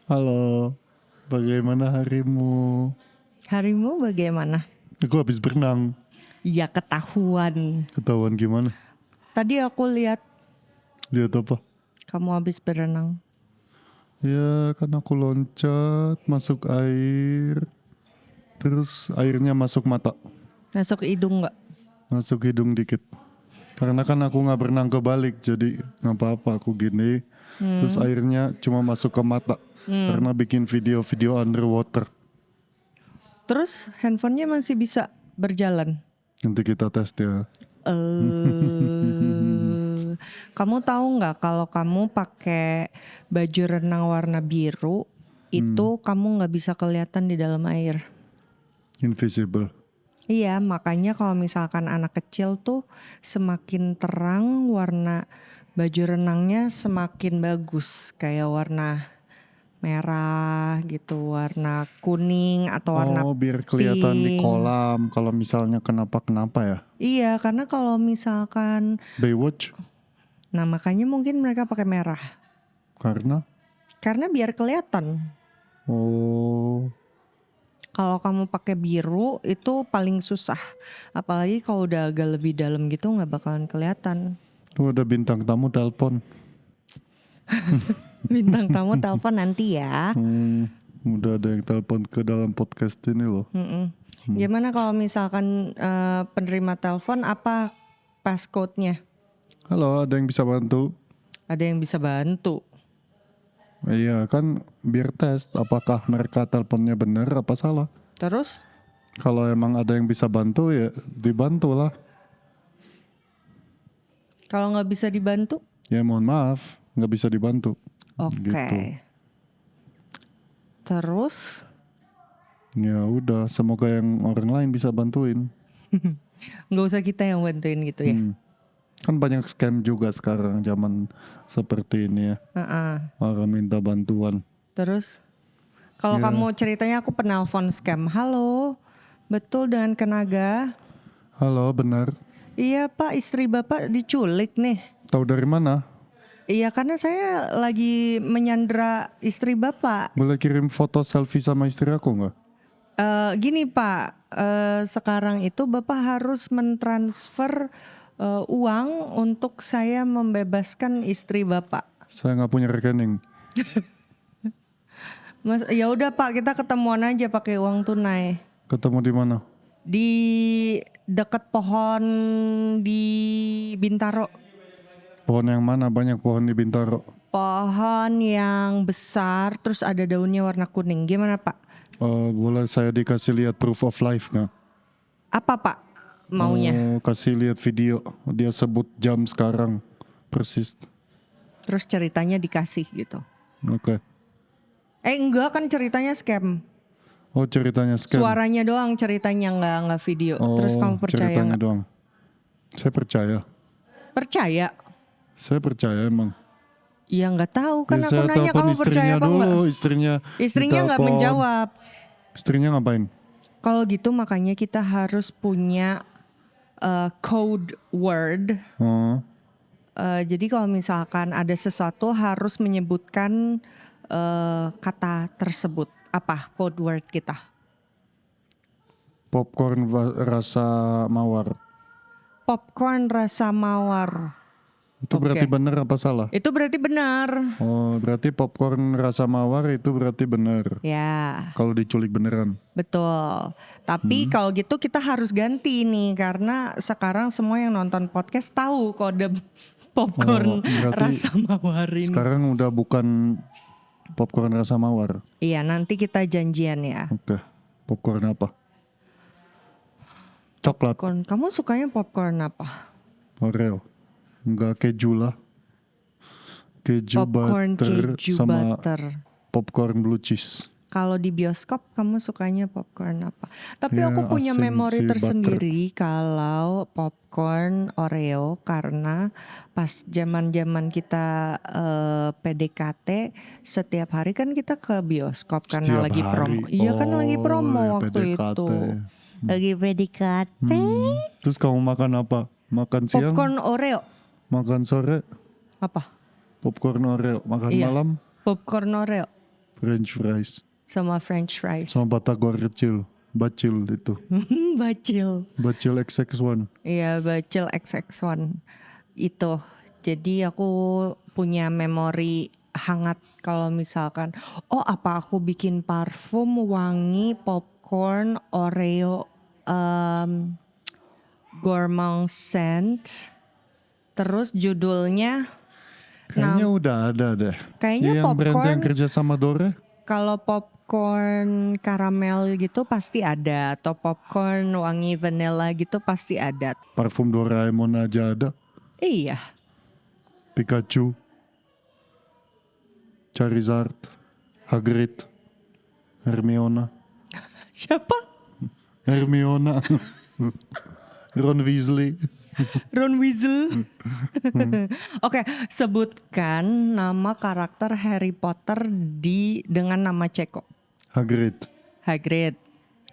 Halo, bagaimana harimu? Harimu bagaimana? Aku habis berenang. Ya ketahuan. Ketahuan gimana? Tadi aku lihat Lihat apa? kamu habis berenang. Ya kan aku loncat, masuk air. Terus airnya masuk mata, Masuk hidung nggak? masuk hidung dikit. Karena kan aku gak berenang kebalik, jadi gak apa-apa aku gini. Terus airnya cuma masuk ke mata. Karena bikin video-video underwater. Terus handphonenya masih bisa berjalan. Nanti kita tes ya. Kamu tahu nggak kalau kamu pakai baju renang warna biru itu kamu nggak bisa kelihatan di dalam air. Invisible. Iya, makanya kalau misalkan anak kecil tuh semakin terang warna baju renangnya semakin bagus. Kayak warna merah gitu, warna kuning atau warna Biar kelihatan di pink. kolam kalau misalnya kenapa ya. Iya, karena kalau misalkan, Baywatch nah makanya mungkin mereka pakai merah. karena Karena biar kelihatan. Kalau kamu pakai biru itu paling susah. Apalagi kalau udah agak lebih dalam gitu nggak bakalan kelihatan. tuh ada bintang tamu telepon. Bintang tamu telepon nanti ya. Udah ada yang telepon ke dalam podcast ini loh. Gimana kalau misalkan penerima telepon apa passcode-nya? Halo, ada yang bisa bantu? Ada yang bisa bantu. Iya kan biar tes apakah mereka teleponnya benar apa salah. Terus Kalau emang ada yang bisa bantu ya dibantu lah. kalau nggak bisa dibantu? Ya mohon maaf nggak bisa dibantu. Oke. Gitu. Terus Ya udah semoga yang orang lain bisa bantuin. nggak usah kita yang bantuin gitu ya? Kan banyak scam juga sekarang zaman seperti ini ya. Orang minta bantuan. Terus kalau kamu ceritanya aku penelpon scam. Halo, betul dengan Kenaga? Halo, benar. Iya Pak, istri Bapak diculik nih. Tahu dari mana? Iya karena saya lagi menyandra istri Bapak. Boleh kirim foto selfie sama istri aku nggak? Gini Pak, sekarang itu Bapak harus mentransfer uang untuk saya membebaskan istri Bapak. Saya nggak punya rekening. Mas, ya udah Pak, kita ketemuan aja pakai uang tunai. Ketemu di mana? Di dekat pohon di Bintaro. Pohon yang mana? Banyak pohon di Bintaro. Pohon yang besar terus ada daunnya warna kuning. Gimana Pak? Boleh saya dikasih lihat proof of life nggak? Apa Pak maunya? Kasih lihat video. Dia sebut jam sekarang persis. Terus ceritanya dikasih gitu. Oke. Enggak kan ceritanya scam. Oh ceritanya scam. Suaranya doang ceritanya nggak video. Terus kamu percaya ceritanya nggak? doang. Saya percaya. Percaya? Saya percaya emang. Ya nggak tahu kan Ya, aku saya nanya telepon kamu percaya apa dulu, enggak? Istrinya Istrinya nggak ditelepon. menjawab. Istrinya ngapain? Kalau gitu makanya kita harus punya code word. Jadi kalau misalkan ada sesuatu harus menyebutkan kata tersebut. Apa code word kita? Popcorn rasa mawar. Popcorn rasa mawar. Itu berarti benar apa salah? Itu berarti benar. Oh berarti popcorn rasa mawar itu berarti benar. Ya, Kalau diculik beneran. betul. Tapi kalau gitu kita harus ganti nih karena sekarang semua yang nonton podcast tahu kode popcorn berarti rasa mawar ini. Sekarang udah bukan popcorn rasa mawar. Iya, nanti kita janjian ya. Oke. Popcorn apa? Coklat. Popcorn. Kamu sukanya popcorn apa? Oreo. Enggak keju lah. Keju Popcorn butter keju sama butter. popcorn blue cheese. Kalau di bioskop kamu sukanya popcorn apa? Tapi Ya, aku punya asin memori sih, tersendiri kalau popcorn Oreo karena pas zaman-zaman kita PDKT setiap hari kan kita ke bioskop karena Setiap lagi promo. hari. Iya kan lagi promo ya waktu PDKT. itu. Lagi PDKT. Terus kamu makan apa? Makan siang? Popcorn Oreo. Makan sore? Apa? Popcorn Oreo. Makan Iya. malam? Popcorn Oreo. French fries. sama French fries. Sama batagor kecil. Bacil itu. Bacil. Bacil XX1. Iya, Bacil XX1 itu. Jadi aku punya memori hangat kalau misalkan, oh apa aku bikin parfum wangi popcorn Oreo gourmand scent. Terus judulnya Kayaknya udah ada deh. kayaknya Yang brand yang popcorn, kerja sama Dore. kalau popcorn karamel gitu pasti ada, atau popcorn wangi vanilla gitu pasti ada. Parfum Doraemon aja ada. Iya. Pikachu. Charizard. Hagrid. Hermione. Siapa? Hermione. Ron Weasley. Ron Weasley. Oke, sebutkan nama karakter Harry Potter dengan nama Ceko. Hagrid. Hagrid,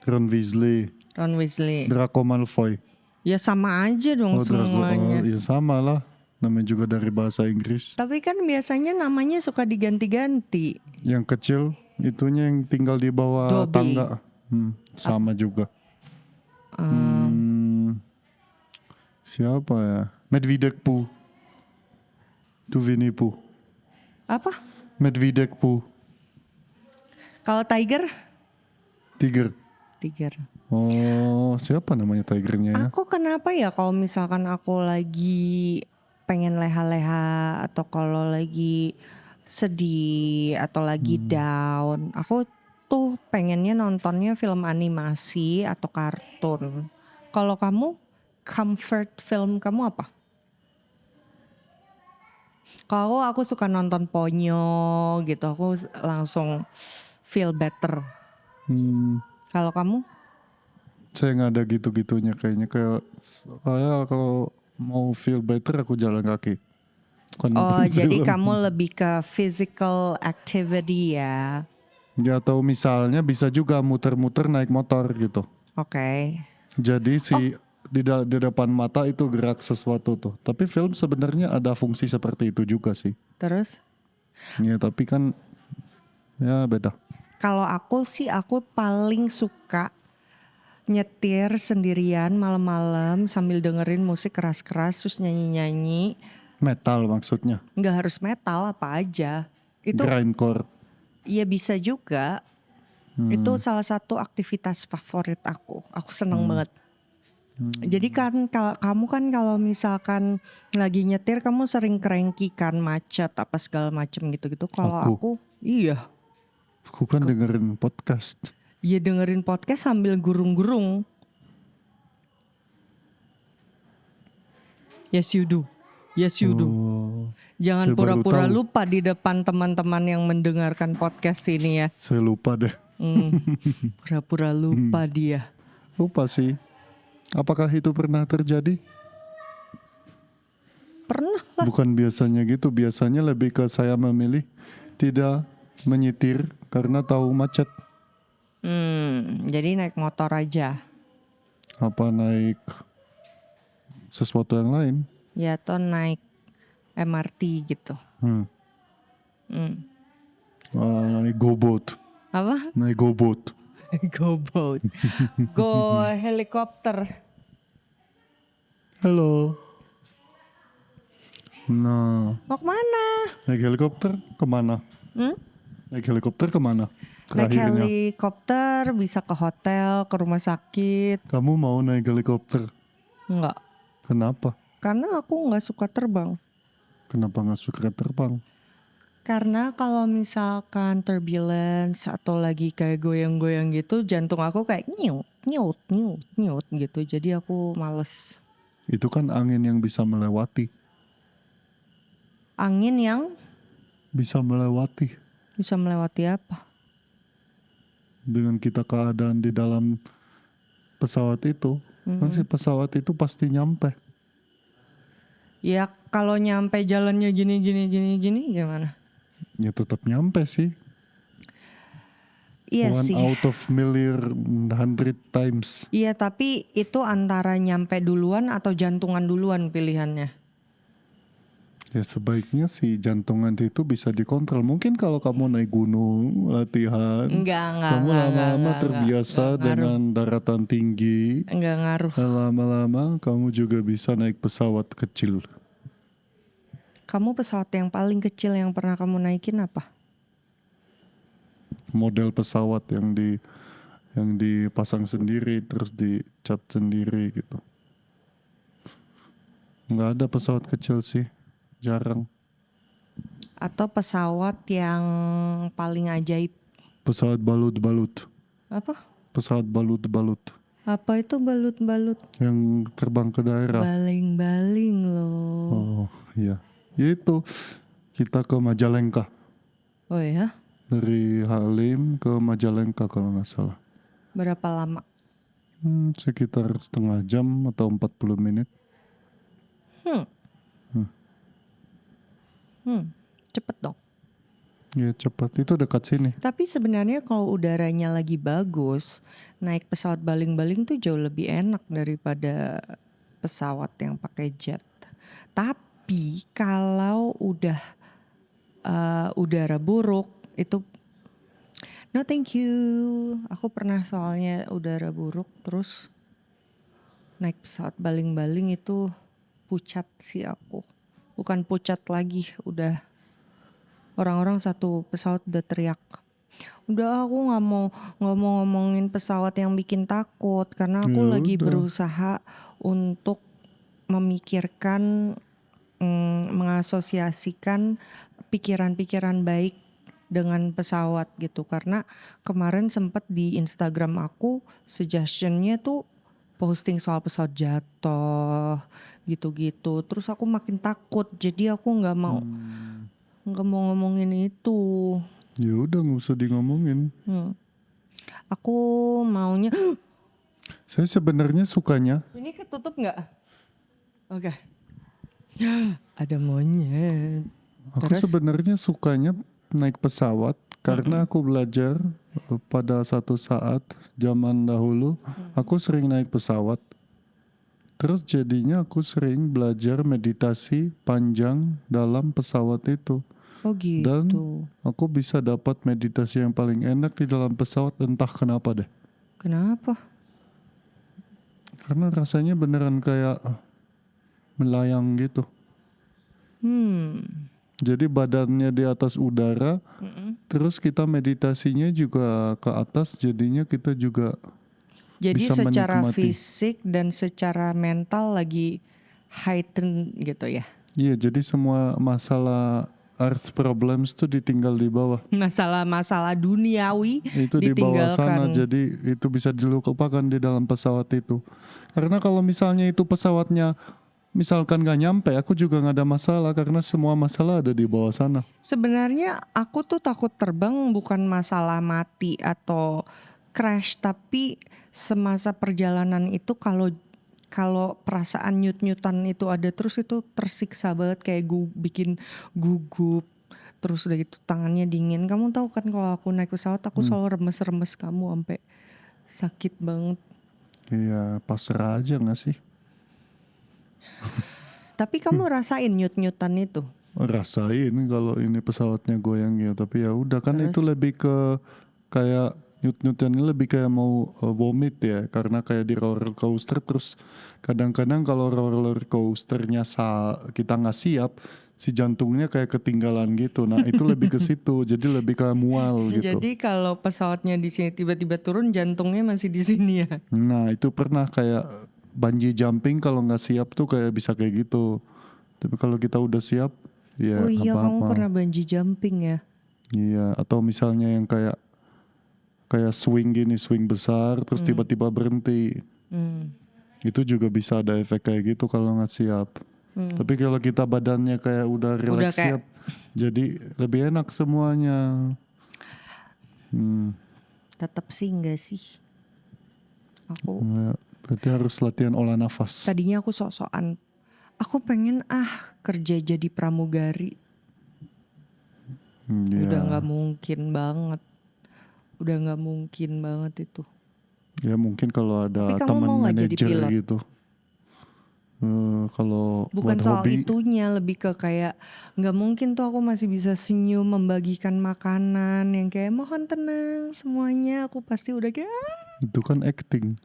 Ron Weasley. Ron Weasley. Draco Malfoy. Ya sama aja dong Draco. semuanya. Ya sama lah. Namanya juga dari bahasa Inggris. Tapi kan biasanya namanya suka diganti-ganti. Yang kecil itunya yang tinggal di bawah Dobby. tangga. Sama juga. Siapa ya? Medvedek Pooh. Itu Winnie Pooh. Apa? Medvedek Pooh. Kalau Tiger? Tiger. Tiger. Oh, siapa namanya tigernya ya? Aku kenapa ya kalau misalkan aku lagi pengen leha-leha atau kalau lagi sedih atau lagi down, aku tuh pengennya nontonnya film animasi atau kartun. Kalau kamu, comfort film kamu apa? Kalau aku suka nonton Ponyo gitu, aku langsung feel better. Kalau kamu? Saya nggak ada gitu-gitunya kayaknya. Kayak saya kalau mau feel better aku jalan kaki. Bukan Oh, nonton jadi film. kamu lebih ke physical activity ya? Ya atau misalnya bisa juga muter-muter naik motor gitu. Oke. Jadi di depan mata itu gerak sesuatu tuh. Tapi film sebenarnya ada fungsi seperti itu juga sih. Terus? Ya tapi kan ya beda. Kalau aku sih aku paling suka nyetir sendirian malam-malam sambil dengerin musik keras-keras terus nyanyi-nyanyi. Metal maksudnya. Nggak harus metal, apa aja. Itu Grindcore. ya bisa juga. Itu salah satu aktivitas favorit aku. Aku seneng banget. Jadi kan kamu kan kalau misalkan lagi nyetir kamu sering cranky kan, macet apa segala macem gitu-gitu. Kalau aku iya. Aku kan dengerin podcast. Ya dengerin podcast sambil gurung-gurung. Yes you do. Yes you do. Oh, Jangan saya baru pura-pura tahu. lupa di depan teman-teman yang mendengarkan podcast ini ya. Saya lupa deh. Pura-pura lupa dia. Lupa sih. Apakah itu pernah terjadi? Pernah lah. Bukan biasanya gitu. Biasanya lebih ke saya memilih tidak menyetir karena tahu macet. Jadi naik motor aja. Apa naik sesuatu yang lain? Ya atau naik MRT gitu. Naik GoBoat. Apa? Naik GoBoat. Go boat. Go helikopter. Halo. Nah, Mau kemana? naik helikopter kemana? Naik helikopter kemana? Naik Terakhirnya. helikopter bisa ke hotel, ke rumah sakit. Kamu mau naik helikopter? Enggak. Kenapa? Karena aku nggak suka terbang. Kenapa nggak suka terbang? Karena kalau misalkan turbulence atau lagi kayak goyang-goyang gitu, jantung aku kayak nyut, nyut, nyut, nyut gitu. Jadi aku males. Itu kan angin yang bisa melewati. Angin yang Bisa melewati. bisa melewati apa? Dengan kita keadaan di dalam pesawat itu. Kan si pesawat itu pasti nyampe. Ya kalau nyampe jalannya gini gimana? Ya tetap nyampe sih. Iya One sih. out of million 100 times. Iya tapi itu antara nyampe duluan atau jantungan duluan pilihannya. Ya sebaiknya si jantung nanti itu bisa dikontrol. Mungkin kalau kamu naik gunung, latihan, kamu lama-lama terbiasa ngaruh. dengan daratan tinggi. Enggak ngaruh. Dan lama-lama kamu juga bisa naik pesawat kecil. Kamu pesawat yang paling kecil yang pernah kamu naikin apa? Model pesawat yang dipasang sendiri terus dicat sendiri gitu. Nggak ada pesawat kecil sih, jarang. Atau pesawat yang paling ajaib? Pesawat balut-balut. Apa? Pesawat balut-balut. Apa itu balut-balut? Yang terbang ke daerah. Baling-baling loh. Oh iya. Ya itu, kita ke Majalengka. Oh ya? Dari Halim ke Majalengka kalau nggak salah. Berapa lama? Sekitar setengah jam atau 40 menit. Cepet dong. Ya cepat, itu dekat sini. Tapi sebenarnya kalau udaranya lagi bagus, naik pesawat baling-baling tuh jauh lebih enak daripada pesawat yang pakai jet. Tapi kalau udah udara buruk itu no thank you. Aku pernah soalnya udara buruk terus naik pesawat baling-baling itu pucat sih aku. Bukan pucat lagi, udah orang-orang satu pesawat udah teriak. Udah aku nggak mau ngomongin pesawat yang bikin takut karena aku Ya lagi udah. berusaha untuk memikirkan mengasosiasikan pikiran-pikiran baik dengan pesawat gitu karena kemarin sempat di Instagram aku suggestionnya tuh posting soal pesawat jatuh gitu-gitu terus aku makin takut jadi aku nggak mau ngomongin itu. Ya udah nggak usah di ngomongin. Aku maunya Saya sebenarnya sukanya. ini ketutup nggak? Oke. Ada monyet. Aku Terus? sebenarnya sukanya naik pesawat karena aku belajar pada satu saat zaman dahulu aku sering naik pesawat. Terus jadinya aku sering belajar meditasi panjang dalam pesawat itu. Oh Dan gitu. aku bisa dapat meditasi yang paling enak di dalam pesawat entah kenapa deh. Kenapa? Karena rasanya beneran kayak melayang gitu. Jadi badannya di atas udara, terus kita meditasinya juga ke atas, jadinya kita juga Jadi bisa secara menikmati. fisik dan secara mental lagi heighten gitu ya. Iya, jadi semua masalah earth problems tuh ditinggal di bawah. Masalah-masalah duniawi Itu di bawah sana, ditinggalkan. jadi itu bisa dilupakan di dalam pesawat itu. Karena kalau misalnya itu pesawatnya misalkan gak nyampe, aku juga gak ada masalah karena semua masalah ada di bawah sana. Sebenarnya aku tuh takut terbang bukan masalah mati atau crash tapi semasa perjalanan itu kalau perasaan nyut-nyutan itu ada terus itu tersiksa banget kayak bikin gugup terus udah gitu tangannya dingin. Kamu tahu kan kalau aku naik pesawat aku selalu remes-remes kamu sampai sakit banget. Iya, pasrah aja gak sih? Tapi kamu rasain nyut-nyutan itu? Rasain kalau ini pesawatnya goyang ya, tapi ya udah kan Terus? itu lebih ke kayak nyut-nyutannya lebih kayak mau vomit ya, karena kayak di roller coaster terus kadang-kadang kalau roller coasternya kita nggak siap, si jantungnya kayak ketinggalan gitu. Nah itu lebih ke situ, jadi lebih kayak mual gitu. Jadi kalau pesawatnya di sini tiba-tiba turun jantungnya masih di sini ya? Nah itu pernah kayak bungee jumping kalau nggak siap tuh kayak bisa kayak gitu. Tapi kalau kita udah siap, ya Oh iya kamu apa-apa. pernah bungee jumping ya? Iya, atau misalnya yang kayak swing gini, swing besar terus tiba-tiba berhenti. Itu juga bisa ada efek kayak gitu kalau nggak siap. Tapi kalau kita badannya kayak udah Udah relax kayak siap, jadi lebih enak semuanya. tetap sih enggak sih. Aku Ya, berarti harus latihan olah nafas. tadinya aku sok-sokan. Aku pengen kerja jadi pramugari. Udah Ya, nggak mungkin banget. Udah nggak mungkin banget itu. ya mungkin kalau Tapi ada kamu teman mau nggak jadi manajer pilot? gitu. Kalau Bukan buat soal hobi itunya, lebih ke kayak nggak mungkin tuh aku masih bisa senyum membagikan makanan yang kayak mohon tenang semuanya, aku pasti udah kayak itu kan acting.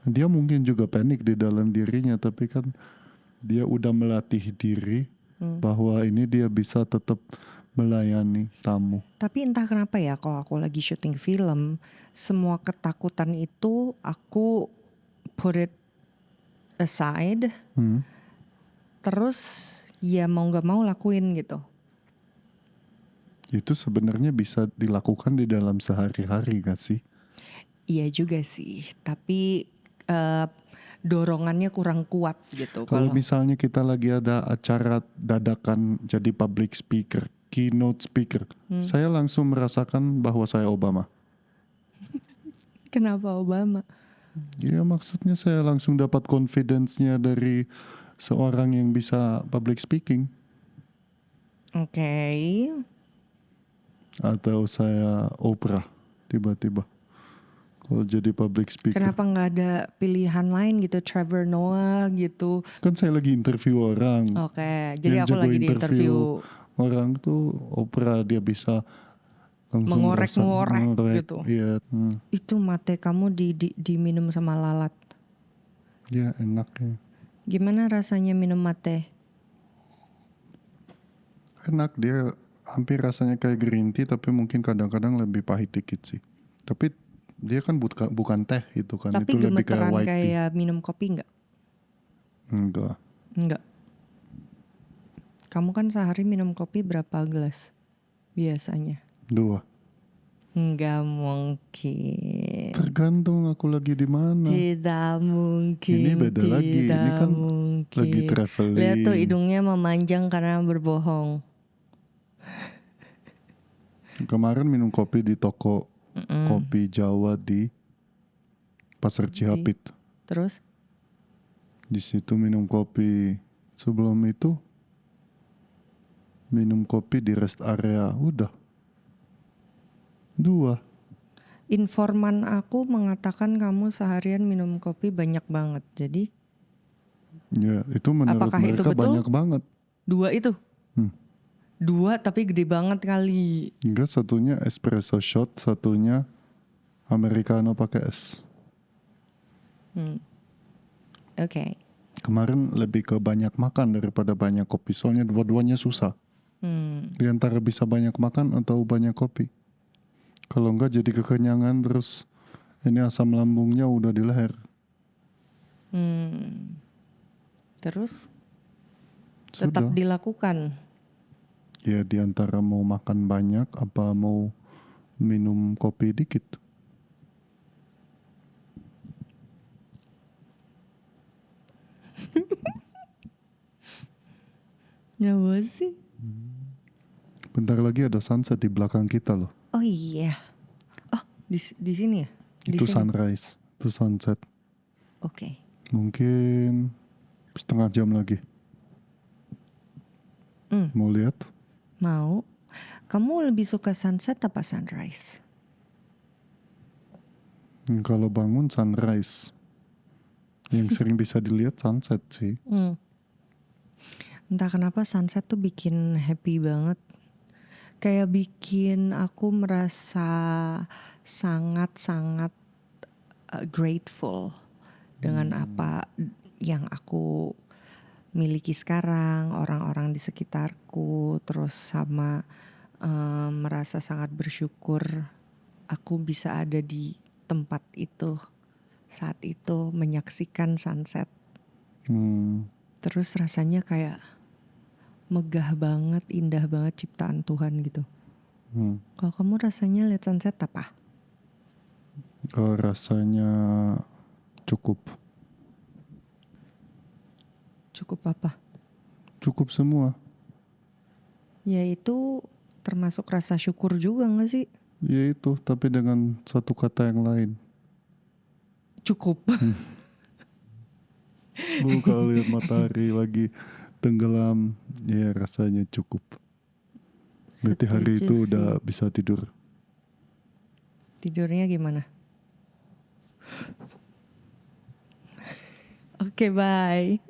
Dia mungkin juga panik di dalam dirinya, tapi kan dia udah melatih diri bahwa ini dia bisa tetap melayani tamu. Tapi entah kenapa ya kalau aku lagi syuting film, semua ketakutan itu aku put it aside, terus ya mau nggak mau lakuin gitu. Itu sebenarnya bisa dilakukan di dalam sehari-hari gak sih? Iya juga sih, tapi dorongannya kurang kuat gitu. Kalau Kalau misalnya kita lagi ada acara dadakan jadi public speaker, keynote speaker, saya langsung merasakan bahwa saya Obama. kenapa Obama? Ya maksudnya saya langsung dapat confidence-nya dari seorang yang bisa public speaking. Oke. Atau saya Oprah tiba-tiba kalau jadi public speaker. Kenapa nggak ada pilihan lain gitu, Trevor Noah gitu? Kan saya lagi interview orang. Oke, jadi Yang aku jago lagi di interview interview orang tuh Oprah, dia bisa langsung merasa mengorek-ngorek ngorek. gitu. Iya, Itu mate kamu diminum sama lalat. ya enak ya. Gimana rasanya minum mate? Enak, dia hampir rasanya kayak green tea tapi mungkin kadang-kadang lebih pahit dikit sih. Tapi dia kan bukan teh itu kan, Tapi itu lebih kayak gemeteran white tea. kayak minum kopi nggak? Enggak. Nggak. Kamu kan sehari minum kopi berapa gelas biasanya? 2. Nggak mungkin. Tergantung aku lagi di mana. Tidak mungkin. Ini beda lagi. Ini Tidak kan mungkin. lagi traveling. Lihat tuh hidungnya memanjang karena berbohong. Kemarin minum kopi di toko kopi Jawa di Pasar Cihapit. Terus? Di situ minum kopi. Sebelum itu minum kopi di rest area. Udah 2. Informan aku mengatakan kamu seharian minum kopi banyak banget. Jadi Ya itu menurut apakah itu mereka betul? banyak banget. 2 itu? 2 tapi gede banget kali. Enggak, satunya espresso shot, satunya americano pakai es. Oke. Kemarin lebih ke banyak makan daripada banyak kopi. Soalnya dua-duanya susah. Di antara bisa banyak makan atau banyak kopi. Kalau enggak jadi kekenyangan terus ini asam lambungnya udah di leher. Terus? Tetap Sudah. dilakukan. Ya di antara mau makan banyak apa mau minum kopi dikit. Kenapa sih? Bentar lagi ada sunset di belakang kita loh. Oh iya. Oh di sini ya? Di Itu sini. sunrise, itu sunset. Oke. Mungkin setengah jam lagi. Mau lihat? Mau. Kamu lebih suka sunset apa sunrise? Kalau bangun sunrise. Yang sering bisa dilihat sunset sih. Entah kenapa sunset tuh bikin happy banget. Kayak bikin aku merasa sangat-sangat grateful dengan apa yang aku miliki sekarang, orang-orang di sekitarku, terus sama merasa sangat bersyukur aku bisa ada di tempat itu saat itu menyaksikan sunset. Terus rasanya kayak megah banget, indah banget ciptaan Tuhan gitu. Kalau kamu rasanya lihat sunset apa? Rasanya cukup. Cukup apa? Cukup semua. Ya itu termasuk rasa syukur juga gak sih? Ya itu, tapi dengan satu kata yang lain. Cukup. Kalau lihat matahari lagi tenggelam, ya rasanya cukup. Berarti hari Setuju itu sih. udah bisa tidur. Tidurnya gimana? Oke, bye.